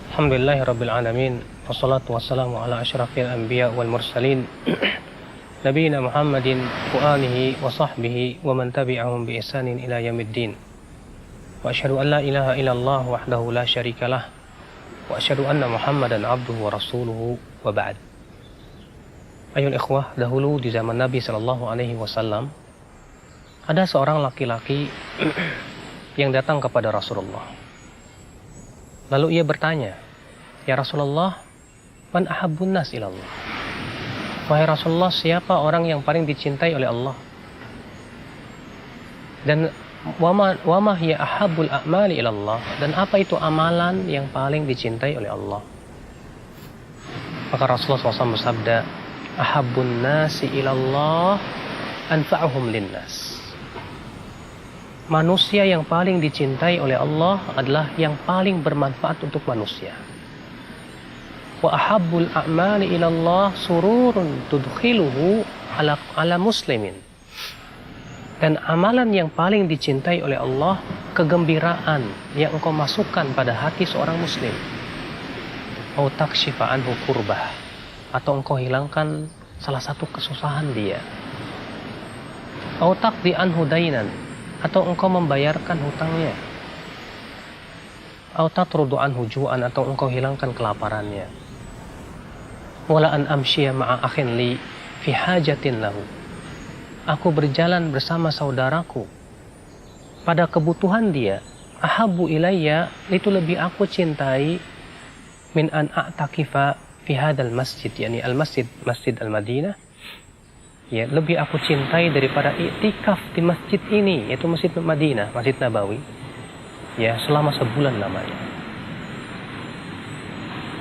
Alhamdulillahirabbil alamin wassalatu wassalamu ala asyrafil anbiya wal mursalin nabiyina Muhammadin wa alihi wa sahbihi wa man tabi'ahum bi ihsanin ila yaumiddin. Wa asyhadu an la ilaha illallah wahdahu la syarikalah wa asyhadu anna Muhammadan abduhu wa rasuluhu wa ba'd. Ayol ikhwah, dahulu di zaman Nabi sallallahu alaihi wasallam ada seorang laki-laki yang datang kepada Rasulullah. Lalu ia bertanya, "Ya Rasulullah, man ahabbun nas ilallah?" Wahai Rasulullah, siapa orang yang paling dicintai oleh Allah? Dan wama hiya ahabbul a'mali ilallah, dan apa itu amalan yang paling dicintai oleh Allah? Maka Rasulullah SAW bersabda, "Ahabbun nasi ilallah anfa'uhum linnas." Manusia yang paling dicintai oleh Allah adalah yang paling bermanfaat untuk manusia. Wa ahabbul a'mali ilallah sururun tudkhiluhu ala muslimin. Dan amalan yang paling dicintai oleh Allah, kegembiraan yang engkau masukkan pada hati seorang muslim. Au takshifa anhu kurbah, atau engkau hilangkan salah satu kesusahan dia. Au taqdi anhu dainan, atau engkau membayarkan hutangnya. Au tatrudu anhu ju'an, atau engkau hilangkan kelaparannya. Wala an amshiya ma'a akhin li fi hajatin lahu. Aku berjalan bersama saudaraku pada kebutuhan dia. Ahabbu ilayya, itu lebih aku cintai min an a'takifa fi hadzal masjid, yakni al-masjid, Masjid Al-Madinah. Ya, lebih aku cintai daripada iktikaf di masjid ini, yaitu Masjid Madinah, Masjid Nabawi. Ya, selama sebulan lamanya.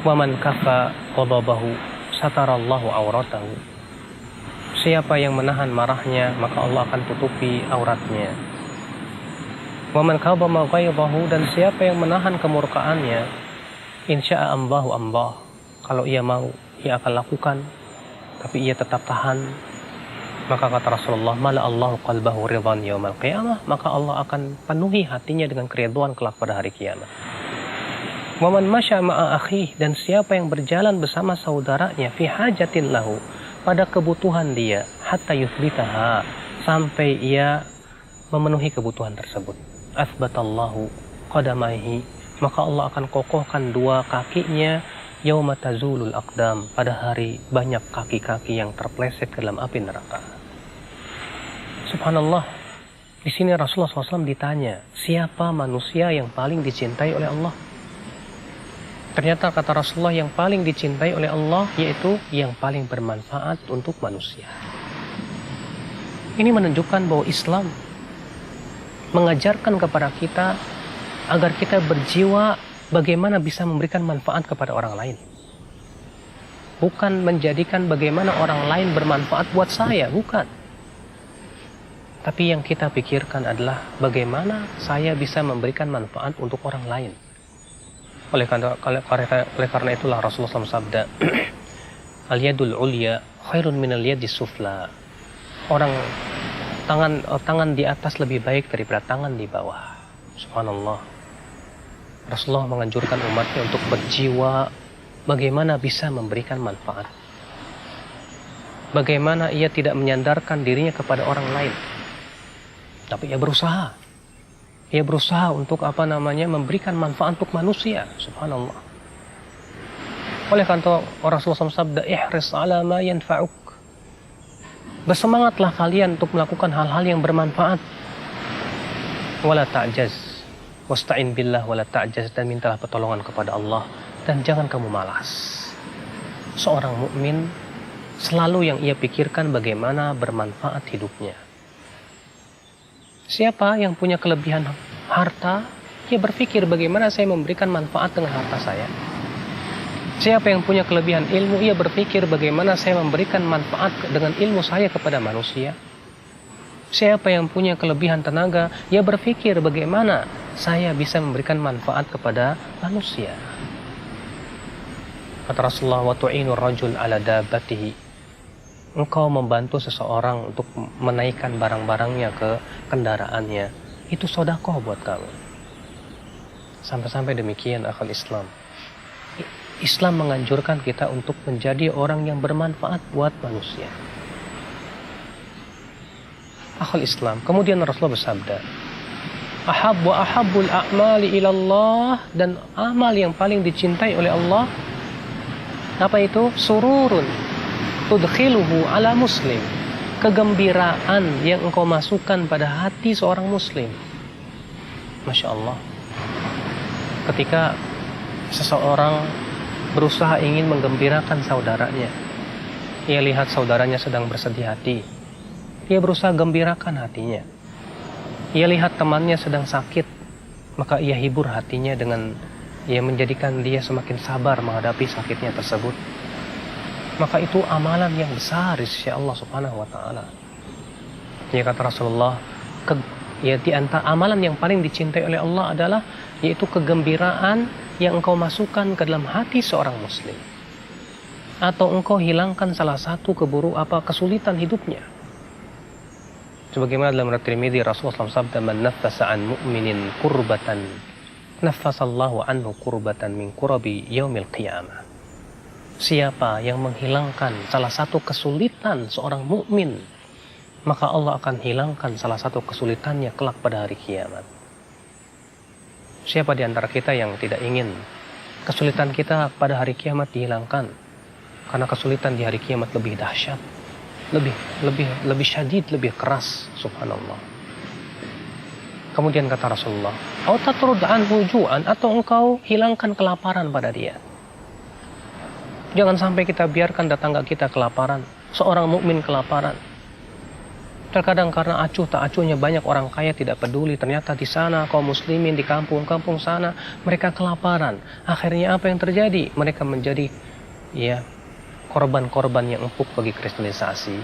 Wa man kafa ghadabahu satarallahu auratahu. Siapa yang menahan marahnya, maka Allah akan tutupi auratnya. Wa man kabama ghaidahu, dan siapa yang menahan kemurkaannya, insya'a ambahu ambah. Kalau ia mau, ia akan lakukan, tapi ia tetap tahan. Maka kata Rasulullah, mala Allahu qalbahu ridhan yaumal qiyamah, maka Allah akan penuhi hatinya dengan keridhaan kelak pada hari kiamat. Wa man masya ma'a akhih, dan siapa yang berjalan bersama saudaranya fi hajatin lahu, pada kebutuhan dia, hatta yuthbitaha, sampai ia memenuhi kebutuhan tersebut. Athbatallahu qadamaihi, maka Allah akan kokohkan dua kakinya yauma tazulul aqdam, pada hari banyak kaki-kaki yang terpeleset ke dalam api neraka. Subhanallah, di sini Rasulullah SAW ditanya, siapa manusia yang paling dicintai oleh Allah? Ternyata kata Rasulullah, yang paling dicintai oleh Allah yaitu yang paling bermanfaat untuk manusia. Ini menunjukkan bahwa Islam mengajarkan kepada kita agar kita berjiwa bagaimana bisa memberikan manfaat kepada orang lain. Bukan menjadikan bagaimana orang lain bermanfaat buat saya, bukan. Tapi yang kita pikirkan adalah bagaimana saya bisa memberikan manfaat untuk orang lain. Oleh karena itulah Rasulullah SAW sabda, al-yadul ulya khairun minal yadis sufla. Tangan di atas lebih baik daripada tangan di bawah. Subhanallah. Rasulullah menganjurkan umatnya untuk berjiwa bagaimana bisa memberikan manfaat. Bagaimana ia tidak menyandarkan dirinya kepada orang lain, tapi ia berusaha. Ia berusaha untuk memberikan manfaat untuk manusia. Subhanallah. Oleh karena Rasulullah SAW sabda, ihris ala ma yanfa'uk. Bersemangatlah kalian untuk melakukan hal-hal yang bermanfaat. Wala ta'jaz. Wasta'in billah wala ta'jaz, dan mintalah pertolongan kepada Allah dan jangan kamu malas. Seorang mukmin selalu yang ia pikirkan bagaimana bermanfaat hidupnya. Siapa yang punya kelebihan harta, ia berpikir bagaimana saya memberikan manfaat dengan harta saya. Siapa yang punya kelebihan ilmu, ia berpikir bagaimana saya memberikan manfaat dengan ilmu saya kepada manusia. Siapa yang punya kelebihan tenaga, ia berpikir bagaimana saya bisa memberikan manfaat kepada manusia. Kata Rasulullah, wa tu'inu rajul ala dabbatihi. Engkau membantu seseorang untuk menaikkan barang-barangnya ke kendaraannya, itu sedekah buat kamu. Sampai-sampai demikian akal Islam. Islam menganjurkan kita untuk menjadi orang yang bermanfaat buat manusia. Akhul Islam. Kemudian Rasulullah bersabda, ahabbul a'mali ilallah, dan amal yang paling dicintai oleh Allah, apa itu? Sururun tudkhiluhu ala muslim, kegembiraan yang engkau masukkan pada hati seorang muslim. Masya Allah. Ketika seseorang berusaha ingin menggembirakan saudaranya, ia lihat saudaranya sedang bersedih hati, ia berusaha gembirakan hatinya. Ia lihat temannya sedang sakit, maka ia hibur hatinya dengan ia menjadikan dia semakin sabar menghadapi sakitnya tersebut. Maka itu amalan yang besar di sisi Allah Subhanahu wa taala. Ya, kata Rasulullah, di antara amalan yang paling dicintai oleh Allah adalah yaitu kegembiraan yang engkau masukkan ke dalam hati seorang muslim, atau engkau hilangkan salah satu kesulitan hidupnya. Sebagaimana dalam riwayat Tirmidzi, Rasulullah SAW man naffasa an mu'minin kurbatan naffasallahu anhu kurbatan min kurabi yaumil qiyamah. Siapa yang menghilangkan salah satu kesulitan seorang mukmin, maka Allah akan hilangkan salah satu kesulitannya kelak pada hari kiamat. Siapa di antara kita yang tidak ingin kesulitan kita pada hari kiamat dihilangkan? Karena kesulitan di hari kiamat lebih dahsyat, lebih syadid, lebih keras, subhanallah. Kemudian kata Rasulullah, "Au tatrud anhu ju'an," atau engkau hilangkan kelaparan pada dia. Jangan sampai kita biarkan tetangga kita kelaparan, seorang mukmin kelaparan. Terkadang karena acuh tak acuhnya banyak orang kaya tidak peduli, ternyata di sana kaum muslimin di kampung-kampung sana mereka kelaparan. Akhirnya apa yang terjadi? Mereka menjadi korban-korban yang empuk bagi kristenisasi.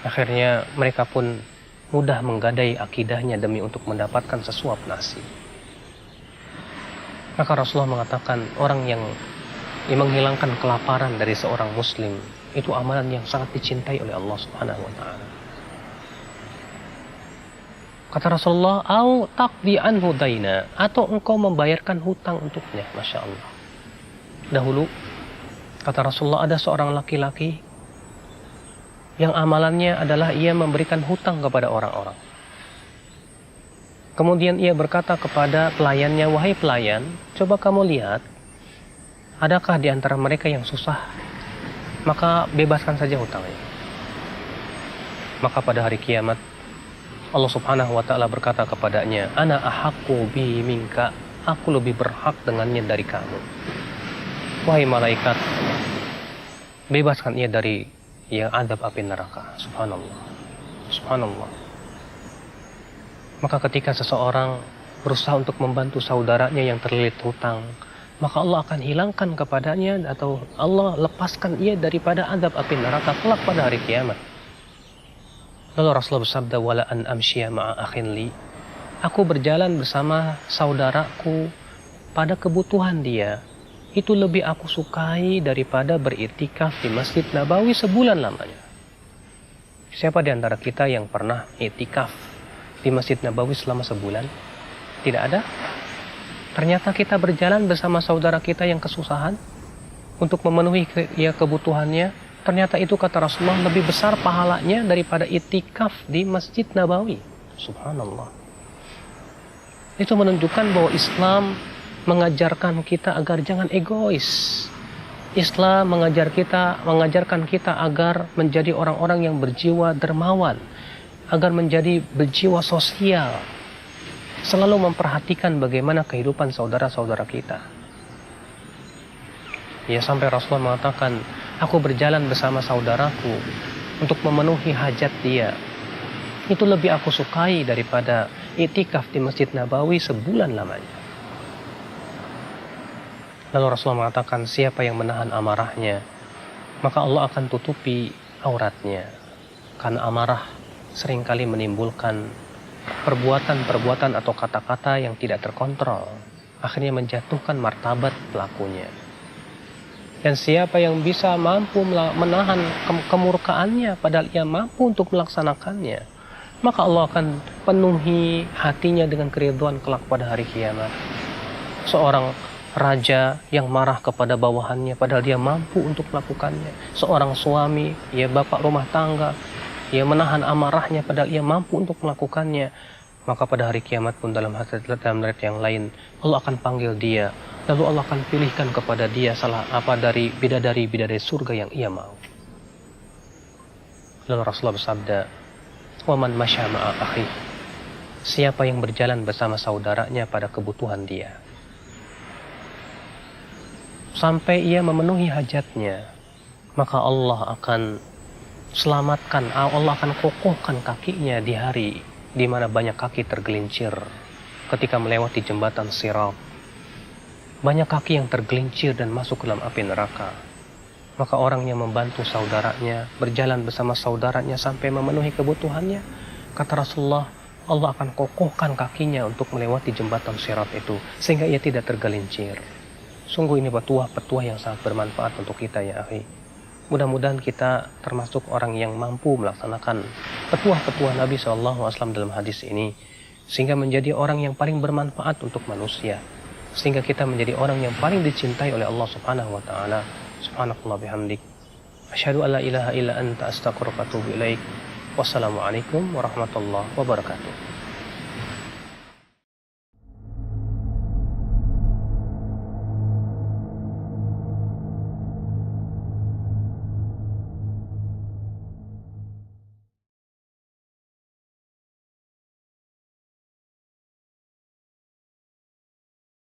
Akhirnya mereka pun mudah menggadai akidahnya demi untuk mendapatkan sesuap nasi. Maka Rasulullah mengatakan orang yang menghilangkan kelaparan dari seorang muslim itu amalan yang sangat dicintai oleh Allah Subhanahu wa taala. Kata Rasulullah, "Au taqdi anhu daina," atau engkau membayarkan hutang untuknya. Masya Allah. Dahulu kata Rasulullah ada seorang laki-laki yang amalannya adalah ia memberikan hutang kepada orang-orang. Kemudian ia berkata kepada pelayannya, "Wahai pelayan, coba kamu lihat, adakah di antara mereka yang susah? Maka bebaskan saja hutangnya." Maka pada hari kiamat Allah Subhanahu wa taala berkata kepadanya, "Ana ahaqqu bi minka," aku lebih berhak dengannya dari kamu. Wahai malaikat, bebaskan ia dari adab api neraka. Subhanallah. Subhanallah. Maka ketika seseorang berusaha untuk membantu saudaranya yang terlilit hutang, maka Allah akan hilangkan kepadanya atau Allah lepaskan ia daripada adab api neraka kelak pada hari kiamat. Lalu Rasulullah bersabda, "Wala an amshiya ma'a akhin li," aku berjalan bersama saudaraku pada kebutuhan dia, itu lebih aku sukai daripada beriktikaf di Masjid Nabawi sebulan lamanya. Siapa di antara kita yang pernah iktikaf di Masjid Nabawi selama sebulan? Tidak ada. Ternyata kita berjalan bersama saudara kita yang kesusahan untuk memenuhi kebutuhannya. Ternyata itu kata Rasulullah lebih besar pahalanya daripada iktikaf di Masjid Nabawi. Subhanallah. Itu menunjukkan bahwa Islam mengajarkan kita agar jangan egois. Islam mengajarkan kita agar menjadi orang-orang yang berjiwa dermawan, agar menjadi berjiwa sosial, selalu memperhatikan bagaimana kehidupan saudara-saudara kita. Ya, sampai Rasulullah mengatakan, aku berjalan bersama saudaraku untuk memenuhi hajat dia. Itu lebih aku sukai daripada iktikaf di Masjid Nabawi sebulan lamanya. Lalu Rasulullah mengatakan, siapa yang menahan amarahnya, maka Allah akan tutupi auratnya. Karena amarah seringkali menimbulkan perbuatan-perbuatan atau kata-kata yang tidak terkontrol, akhirnya menjatuhkan martabat pelakunya. Dan siapa yang bisa mampu menahan kemurkaannya padahal ia mampu untuk melaksanakannya, maka Allah akan penuhi hatinya dengan keridhaan kelak pada hari kiamat. Seorang raja yang marah kepada bawahannya padahal dia mampu untuk melakukannya. Seorang suami, ya bapak rumah tangga, ia menahan amarahnya padahal ia mampu untuk melakukannya. Maka pada hari kiamat pun dalam ayat yang lain Allah akan panggil dia, lalu Allah akan pilihkan kepada dia salah apa dari bidadari surga yang ia mau. Lalu Rasulullah bersabda, "Wa man masya ma'a akhi." Siapa yang berjalan bersama saudaranya pada kebutuhan dia sampai ia memenuhi hajatnya, maka Allah akan selamatkan, Allah akan kokohkan kakinya di hari di mana banyak kaki tergelincir ketika melewati jembatan Sirat. Banyak kaki yang tergelincir dan masuk ke dalam api neraka. Maka orang yang membantu saudaranya, berjalan bersama saudaranya sampai memenuhi kebutuhannya, kata Rasulullah, Allah akan kokohkan kakinya untuk melewati jembatan Sirat itu sehingga ia tidak tergelincir. Sungguh ini petuah yang sangat bermanfaat untuk kita ya akhi. Mudah-mudahan kita termasuk orang yang mampu melaksanakan petuah-petuah Nabi SAW dalam hadis ini, sehingga menjadi orang yang paling bermanfaat untuk manusia, sehingga kita menjadi orang yang paling dicintai oleh Allah Subhanahu wa Ta'ala. Subhanakallah bihamdik, asyhadu an la ilaha illa anta, astaghfiruka wa atubu ilaik. Wassalamualaikum warahmatullahi wabarakatuh.